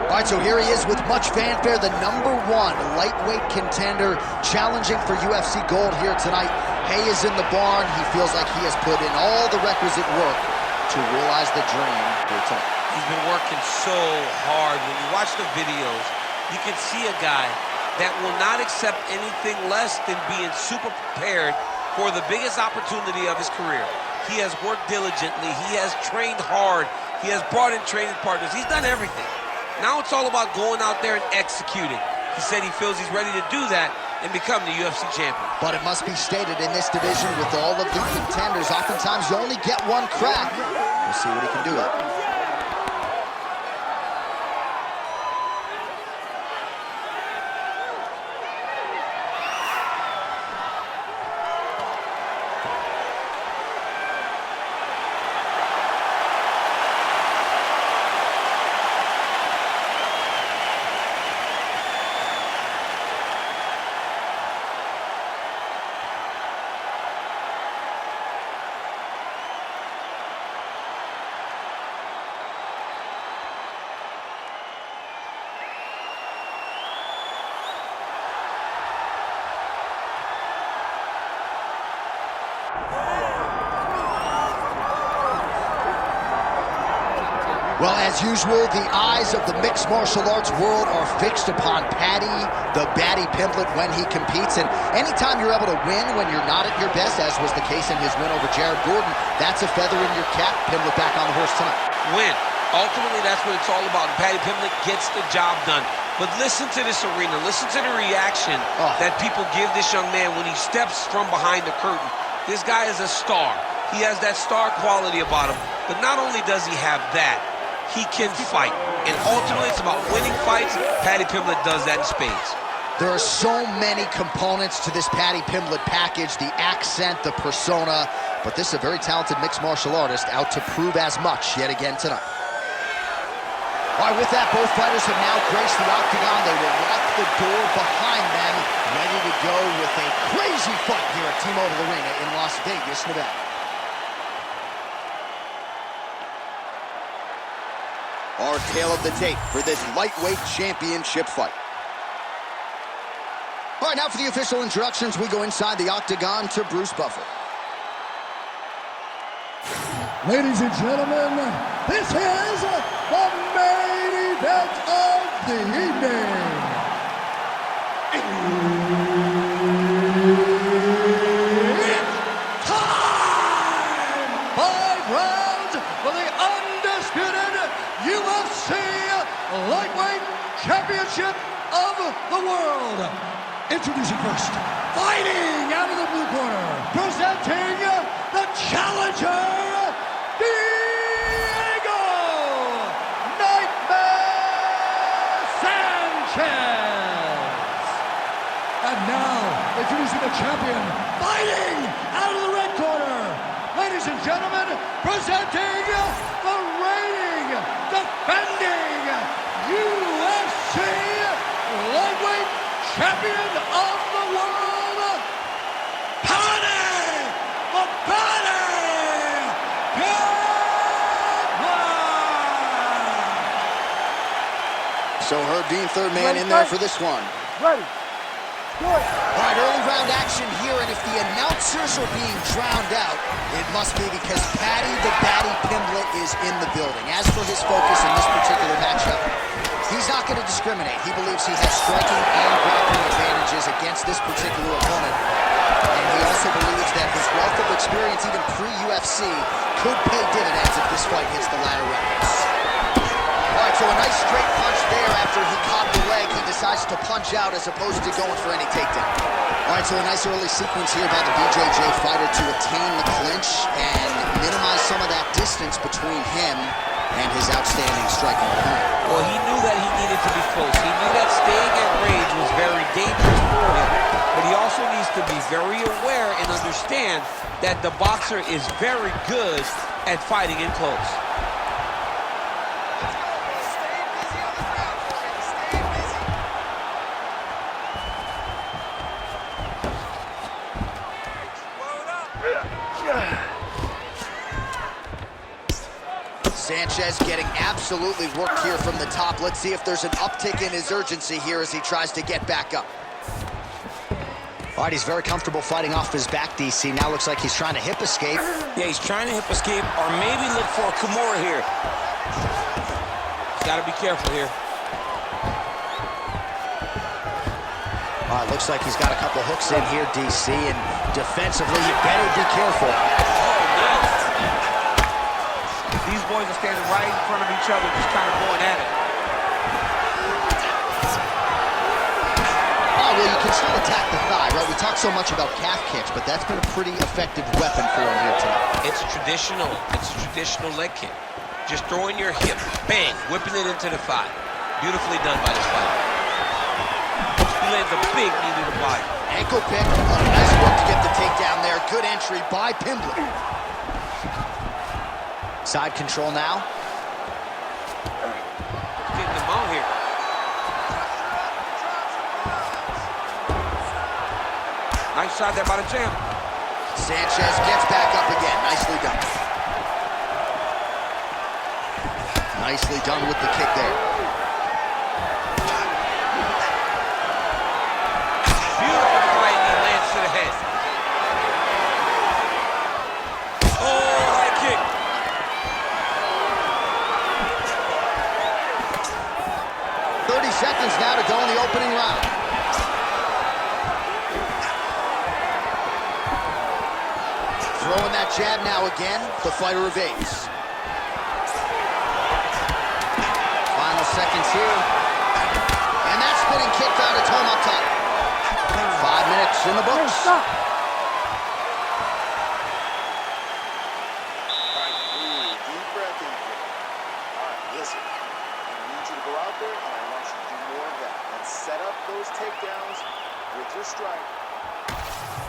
All right, so here he is with much fanfare, the #1 lightweight contender, challenging for UFC gold here tonight. Hay is in the barn. He feels like he has put in all the requisite work to realize the dream here tonight. He's been working so hard. When you watch the videos, you can see a guy that will not accept anything less than being super prepared for the biggest opportunity of his career. He has worked diligently. He has trained hard. He has brought in training partners. He's done everything. Now it's all about going out there and executing. He said he feels he's ready to do that and become the UFC champion. But it must be stated, in this division, with all of the contenders, oftentimes you only get one crack. We'll see what he can do with it. Well, as usual, the eyes of the mixed martial arts world are fixed upon Paddy, the Paddy Pimblett, when he competes. And anytime you're able to win when you're not at your best, as was the case in his win over Jared Gordon, that's a feather in your cap. Pimblett back on the horse tonight. Win. Ultimately, that's what it's all about. Paddy Pimblett gets the job done. But listen to this arena. Listen to the reaction that people give this young man when he steps from behind the curtain. This guy is a star. He has that star quality about him. But not only does he have that, he can fight. And ultimately, it's about winning fights. Paddy Pimblett does that in spades. There are so many components to this Paddy Pimblett package, the accent, the persona, but this is a very talented mixed martial artist out to prove as much yet again tonight. All right, with that, both fighters have now graced the octagon. They will lock the door behind them, ready to go with a crazy fight here at T-Mobile Arena in Las Vegas, Nevada. Our tale of the tape for this lightweight championship fight. All right, now for the official introductions, we go inside the octagon to Bruce Buffer. Ladies and gentlemen, this is the main event of the evening. It's time! 5 rounds for the undisputed UFC Lightweight Championship of the World. Introducing first, fighting out of the blue corner, presenting the challenger, Diego Nightmare Sanchez. And now, introducing the champion, fighting out of the red corner, ladies and gentlemen, presenting the reigning, defending UFC Lightweight Champion of the World, Paddy Pimblett. So Herb Dean, third man in there for this one. Ready. All right, early round action here, and if the announcers are being drowned out, it must be because Paddy the Paddy Pimblett is in the building. As for his focus in this particular matchup, he's not going to discriminate. He believes he has striking and grappling advantages against this particular opponent. And he also believes that his wealth of experience, even pre-UFC, could pay dividends if this fight hits the ladder rounds. All right, so a nice straight punch there after he caught the leg. He decides to punch out as opposed to going for any takedown. All right, so a nice early sequence here by the BJJ fighter to attain the clinch and minimize some of that distance between him and his outstanding striking opponent. Well, he knew that he needed to be close. He knew that staying at range was very dangerous for him. But he also needs to be very aware and understand that the boxer is very good at fighting in close. Sanchez getting absolutely worked here from the top. Let's see if there's an uptick in his urgency here as he tries to get back up. All right, he's very comfortable fighting off his back, DC. Now looks like he's trying to hip escape. Yeah, he's trying to hip escape or maybe look for a Kimura here. He's got to be careful here. All right, looks like he's got a couple hooks in here, DC, and defensively, you better be careful. Oh, nice. These boys are standing right in front of each other, just kind of going at it. Oh, well, you can still attack the thigh, right? We talk so much about calf kicks, but that's been a pretty effective weapon for him here tonight. It's traditional. It's a traditional leg kick. Just throwing your hip, bang, whipping it into the thigh. Beautifully done by this fighter. He lands a big knee to the body. Ankle pick. Nice work to get the takedown there. Good entry by Pimblett. Side control now. Getting them out here. Nice shot there by the champ. Sanchez gets back up again. Nicely done. Nicely done with the kick there. Beautiful flying knee lands to the head. Oh, high kick. Seconds now to go in the opening round. Throwing that jab now again. The fighter evades. Final seconds here. And that spinning kick down to home up top. 5 minutes in the books. Stop. Deep breath in here. All right, listen. I need you to go out there, and I want you to do more of that. Let's set up those takedowns with your strike.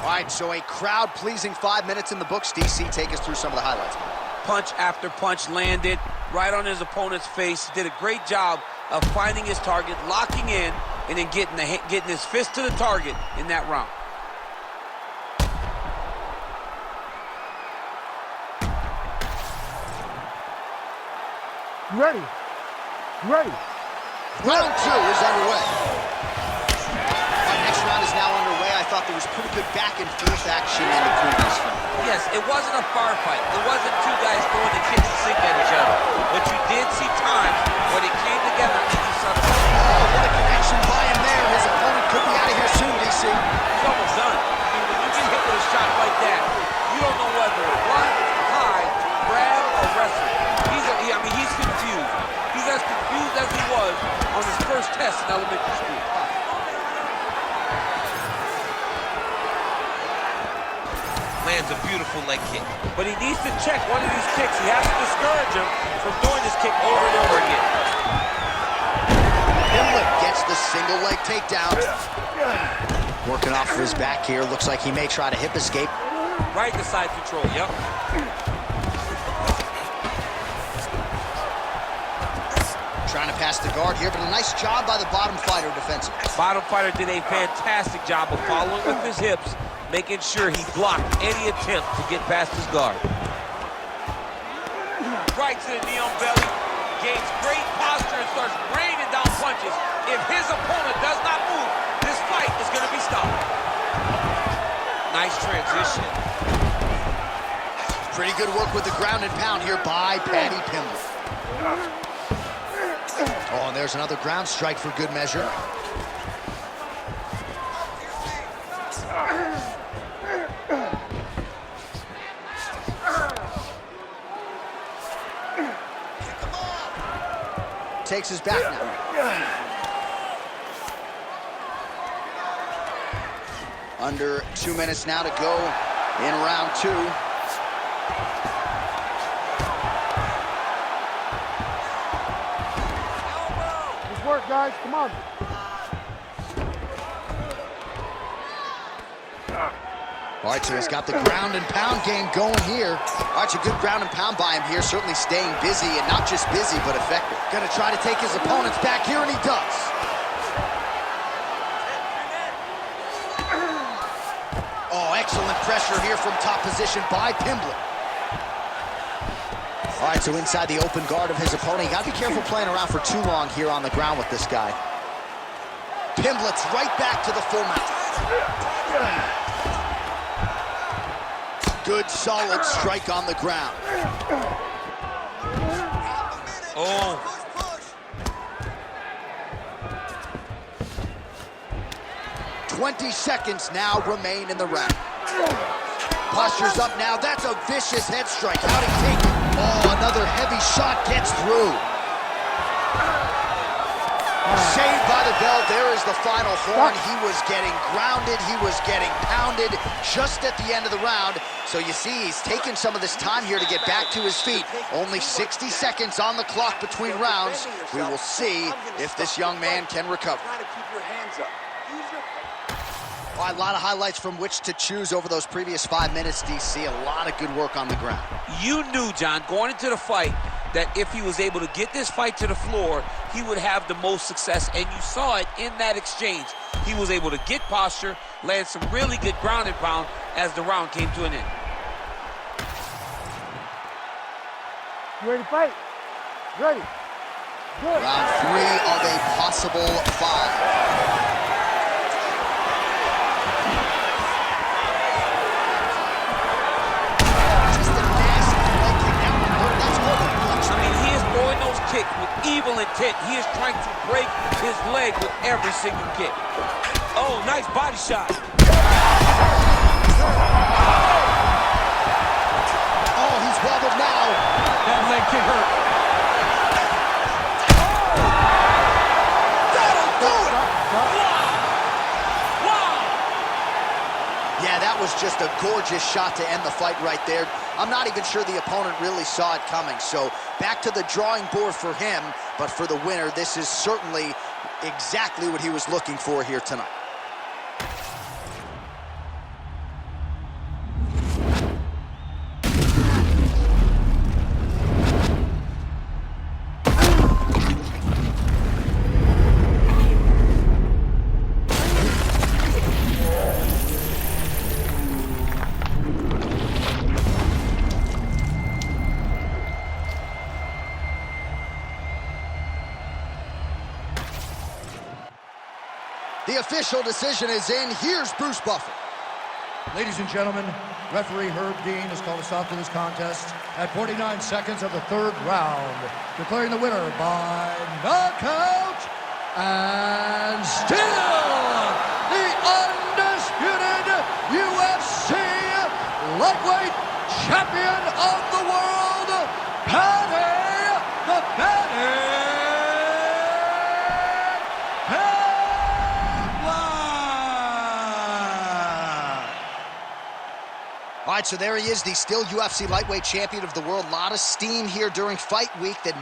All right, so a crowd-pleasing 5 minutes in the books. DC, take us through some of the highlights. Punch after punch landed right on his opponent's face. He did a great job of finding his target, locking in, and then getting his fist to the target in that round. Ready. Ready. Round 2 is underway. Our next round is now underway. I thought there was pretty good back-and-forth action in the previous round. Yes, it wasn't a firefight. It wasn't two guys throwing the kitchen sink at each other. But you did see times where they came together and each other. Oh, what a connection by him there. His opponent could be out of here soon, DC. He's almost done. I mean, when you get hit with a shot like that, you don't know whether to run, hide, grab, or wrestle. He's confused. He's as confused as he was on his first test in elementary school. Lands a beautiful leg kick. But he needs to check one of these kicks. He has to discourage him from doing this kick over and over again. Pimblett gets the single leg takedown. Working off of his back here. Looks like he may try to hip escape. Right to side control, yep. Trying to pass the guard here, but a nice job by the bottom fighter defensively. Bottom fighter did a fantastic job of following with his hips, making sure he blocked any attempt to get past his guard. Right to the knee on belly, gains great posture and starts raining down punches. If his opponent does not move, this fight is going to be stopped. Nice transition. Pretty good work with the ground and pound here by Paddy Pimblett. Oh, and there's another ground strike for good measure. Takes his back now. Under 2 minutes now to go in round 2. Good work, guys. Come on. All right, so he's got the ground and pound game going here. All right, so good ground and pound by him here, certainly staying busy, and not just busy, but effective. Gonna try to take his opponents back here, and he does. Oh, excellent pressure here from top position by Pimblett. All right, so inside the open guard of his opponent. You got to be careful playing around for too long here on the ground with this guy. Pimblett's right back to the full mount. Good, solid strike on the ground. Oh. 20 seconds now remain in the round. Posture's up now. That's a vicious head strike. How'd he take it? Oh, another heavy shot gets through. Saved by the bell. There is the final horn. He was getting grounded. He was getting pounded just at the end of the round. So you see, he's taking some of this time here to get back to his feet. Only 60 seconds on the clock between rounds. We will see if this young man can recover. A lot of highlights from which to choose over those previous 5 minutes, DC. A lot of good work on the ground. You knew, John, going into the fight, that if he was able to get this fight to the floor, he would have the most success, and you saw it in that exchange. He was able to get posture, land some really good ground and pound as the round came to an end. You ready to fight? Ready. Good. Round 3 of a possible 5. Kick with evil intent. He is trying to break his leg with every single kick. Oh, nice body shot. Oh, he's wobbled now. That leg kick hurt. That'll do it. Wow. Yeah, that was just a gorgeous shot to end the fight right there. I'm not even sure the opponent really saw it coming. So back to the drawing board for him, but for the winner, this is certainly exactly what he was looking for here tonight. The official decision is in. Here's Bruce Buffer. Ladies and gentlemen, referee Herb Dean has called a stop to this contest at 49 seconds of the 3rd round, declaring the winner by knockout and still the undisputed UFC lightweight champion of the world, Paddy the Paddy. All right, so there he is, the still UFC lightweight champion of the world. A lot of steam here during fight week that